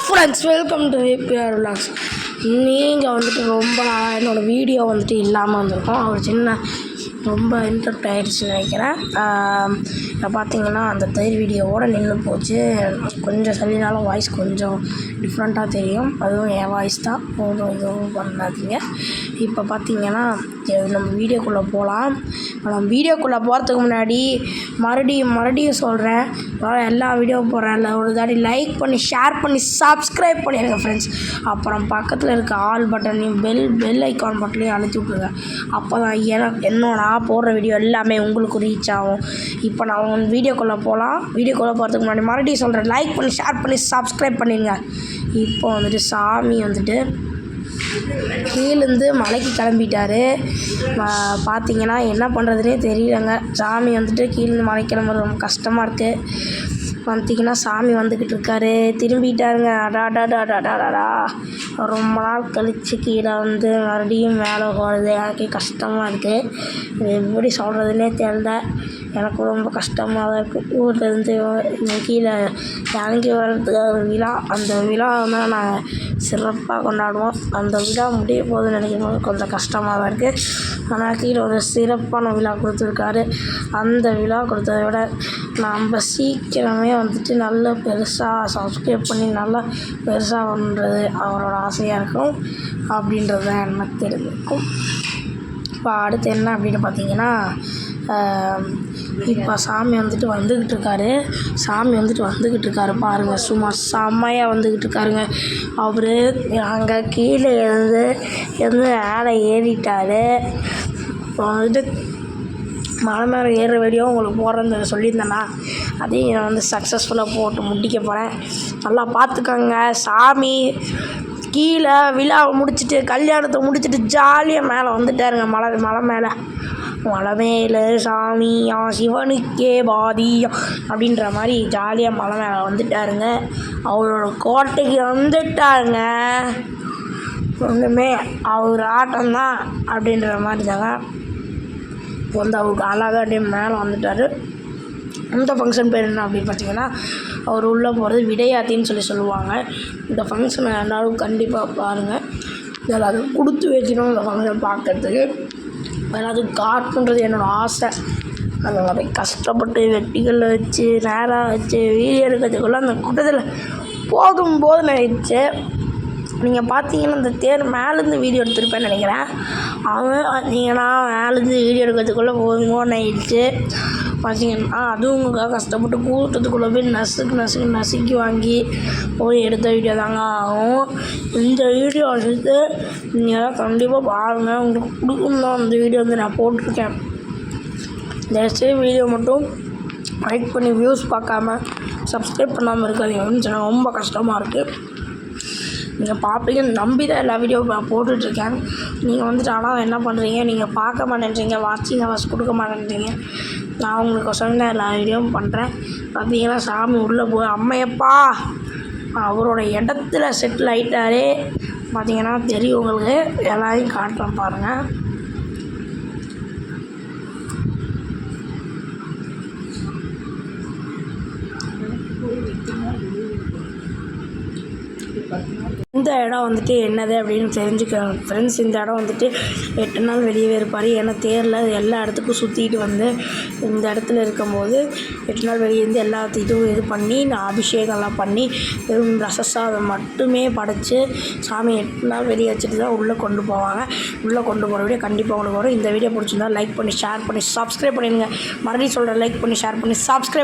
Friends welcome to APR vlogs. நீங்கள் வந்துட்டு ரொம்ப நாளாக என்னோடய வீடியோ வந்துட்டு இல்லாமல் வந்திருக்கோம். ஒரு சின்ன ரொம்ப இன்டர்ப்ட் ஆகிடுச்சுன்னு நினைக்கிறேன். பார்த்தீங்கன்னா அந்த தேர் வீடியோவோடு நின்று போச்சு. கொஞ்சம் சொல்லினாலும் வாய்ஸ் கொஞ்சம் டிஃப்ரெண்ட்டாக தெரியும். அதுவும் என் வாய்ஸ் தான், ஒன்றும் இதுவும் பண்ணாதீங்க. இப்போ பார்த்தீங்கன்னா நம்ம வீடியோக்குள்ளே போகலாம். நம்ம வீடியோக்குள்ளே போகிறதுக்கு முன்னாடி மறுபடியும் சொல்கிறேன், எல்லா வீடியோ போடுறேன், ஒரு தாடி லைக் பண்ணி ஷேர் பண்ணி சப்ஸ்கிரைப் பண்ணிடுங்க ஃப்ரெண்ட்ஸ். அப்புறம் பக்கத்தில் இருக்க ஆல் பட்டனையும் பெல் ஐக்கான் பட்டனையும் அழுத்தி விட்ருங்க. அப்போ தான் நான் போடுற வீடியோ எல்லாமே உங்களுக்கு ரீச் ஆகும். இப்போ நான் வீடியோக்குள்ளே போகலாம். வீடியோக்குள்ளே போகிறதுக்கு முன்னாடி மறுபடியும் சொல்கிறேன், லைக் பண்ணி ஷேர் பண்ணி சப்ஸ்கிரைப் பண்ணிடுங்க. இப்போ வந்துட்டு சாமி வந்துட்டு கீழேருந்து மலைக்கு கிளம்பிட்டாரு. பார்த்தீங்கன்னா என்ன பண்ணுறதுனே தெரியலங்க. சாமி வந்துட்டு கீழேருந்து மலைக்கு கிளம்புறது ரொம்ப கஷ்டமாக இருக்குது. பார்த்தீங்கன்னா சாமி வந்துக்கிட்டு இருக்காரு, திரும்பிட்டாருங்க. அடாடாடாடாடாடா, ரொம்ப நாள் கழித்து கீழே வந்து மறுபடியும் மேலே போகிறது எனக்கே கஷ்டமாக இருக்குது. இது எப்படி சொல்கிறதுனே தெரியல. எனக்கு ரொம்ப கஷ்டமாக தான் இருக்குது. ஊர்லேருந்து கீழே இறங்கி வர்றதுக்கு ஒரு விழா, அந்த விழா வந்து நாங்கள் சிறப்பாக கொண்டாடுவோம். அந்த விழா முடிய போகுதுன்னு நினைக்கும் போது கொஞ்சம் கஷ்டமாக தான் இருக்குது. ஆனால் கீழே ஒரு சிறப்பான விழா கொடுத்துருக்காரு. அந்த விழா கொடுத்ததை விட நம்ம சீக்கிரமே வந்துட்டு நல்லா பெருசாக சப்ஸ்கிரைப் பண்ணி நல்லா பெருசாக பண்ணுறது அவரோட ஆசையாக இருக்கும் அப்படின்றது தான் எனக்கு தெரிஞ்சிருக்கும். இப்போ அடுத்து என்ன அப்படின்னு பார்த்தீங்கன்னா, இப்போ சாமி வந்துக்கிட்டு இருக்காரு பாருங்கள். சும்மா செம்மையாக வந்துக்கிட்டு இருக்காருங்க. அவர் அங்கே கீழே இருந்து மேலே ஏறிட்டார். இப்போ வந்துட்டு மலை மேலே ஏறுற வீடியோ உங்களுக்கு போடுறேன்னு சொல்லியிருந்தேன்னா, அதையும் நான் சக்ஸஸ்ஃபுல்லாக போட்டு முடிக்க போகிறேன். நல்லா பார்த்துக்கோங்க. சாமி கீழே விழாவை முடிச்சுட்டு கல்யாணத்தை முடிச்சுட்டு ஜாலியாக மேலே வந்துட்டாருங்க. மலை மேலே சாமியா சிவனுக்கே பாதியா அப்படின்ற மாதிரி ஜாலியாக மலை மேலே வந்துட்டாருங்க. அவரோட கோட்டைக்கு வந்துட்டாருங்க. ஒன்றுமே அவர் ஆட்டம்தான் அப்படின்ற மாதிரி தாங்க. இப்போ அவருக்கு அழகாக அப்படியே மேலே வந்துட்டார். இந்த ஃபங்க்ஷன் பேர் என்ன அப்படின்னு பார்த்தீங்கன்னா, அவர் உள்ளே போகிறது விடையாத்தின்னு சொல்லுவாங்க. இந்த ஃபங்க்ஷனை எல்லாரும் கண்டிப்பாக பாருங்கள். எல்லாரும் கொடுத்து வச்சிடும் இந்த ஃபங்க்ஷன் பார்க்கறதுக்கு. எல்லாத்துக்கும் காட்டணுன்றது என்னோடய ஆசை. அந்த மாதிரி கஷ்டப்பட்டு வெட்டிகளில் வச்சு நேராக வச்சு வீடியோ எடுக்கிறதுக்குள்ளே அந்த கூட்டத்தில் போதும் ஆயிடுச்சு. நீங்கள் பார்த்தீங்கன்னா இந்த தேர் மேலேருந்து வீடியோ எடுத்துருப்பேன்னு நினைக்கிறேன். பார்த்தீங்கன்னா மேலேருந்து வீடியோ எடுக்கிறதுக்குள்ளே போதுமோன்னு ஆயிடுச்சு. பார்த்தீங்கன்னா அதுவும் உங்களுக்காக கஷ்டப்பட்டு கூட்டத்துக்குள்ளே போய் நசுக்கி வாங்கி போய் எடுத்த வீடியோ தாங்க ஆகும். இந்த வீடியோ வந்துட்டு நீங்கள் கண்டிப்பாக பாருங்கள், உங்களுக்கு பிடிக்கும் தான் அந்த வீடியோ நான் போட்டிருக்கேன். தயவுசெய்து வீடியோ மட்டும் லைக் பண்ணி வியூஸ் பார்க்காம சப்ஸ்கிரைப் பண்ணாமல் இருக்காதீங்க அப்படின்னு சொன்னாங்க. ரொம்ப கஷ்டமாக இருக்குது. நீங்கள் பார்ப்பீங்கன்னு நம்பி தான் எல்லா வீடியோ போட்டுட்ருக்கேன். நீங்கள் வந்துட்டு ஆனால் என்ன பண்ணுறீங்க, நீங்கள் பார்க்க மாட்டேன்றீங்க, வாட்சிங் ஹவர்ஸ் கொடுக்க மாட்டேன்றீங்க. நான் உங்களுக்கு சொன்ன எல்லா வீடியோவும் பண்ணுறேன். பார்த்தீங்கன்னா சாமி உள்ளே போய் அம்மையப்பா அவரோட இடத்துல செட்டில் ஆகிட்டாரே. பார்த்தீங்கன்னா தெரியும் உங்களுக்கு, எல்லாரையும் காட்டுறேன் பாருங்கள். இந்த இடம் வந்துட்டு என்னது அப்படின்னு தெரிஞ்சுக்கிறேன் ஃப்ரெண்ட்ஸ். இந்த இடம் வந்துட்டு 8 நாள் வெளியே இருப்பார். ஏன்னா தேரில் எல்லா இடத்துக்கும் சுற்றிட்டு வந்து இந்த இடத்துல இருக்கும்போது 8 நாள் வெளியே இருந்து எல்லாத்தையும் இது பண்ணி அபிஷேகம்லாம் பண்ணி வெறும் ரசசாதம் மட்டுமே படைச்சி சாமி 8 நாள் வெளியே வச்சுட்டு தான் உள்ளே கொண்டு போவாங்க. உள்ளே கொண்டு போகிற வீடியோ கண்டிப்பாக உங்களுக்கு வரும். இந்த வீடியோ பிடிச்சிருந்தா லைக் பண்ணி ஷேர் பண்ணி சப்ஸ்கிரைப் பண்ணிடுங்க. மறுபடியும் சொல்கிறேன், லைக் பண்ணி ஷேர் பண்ணி சப்ஸ்கிரைப்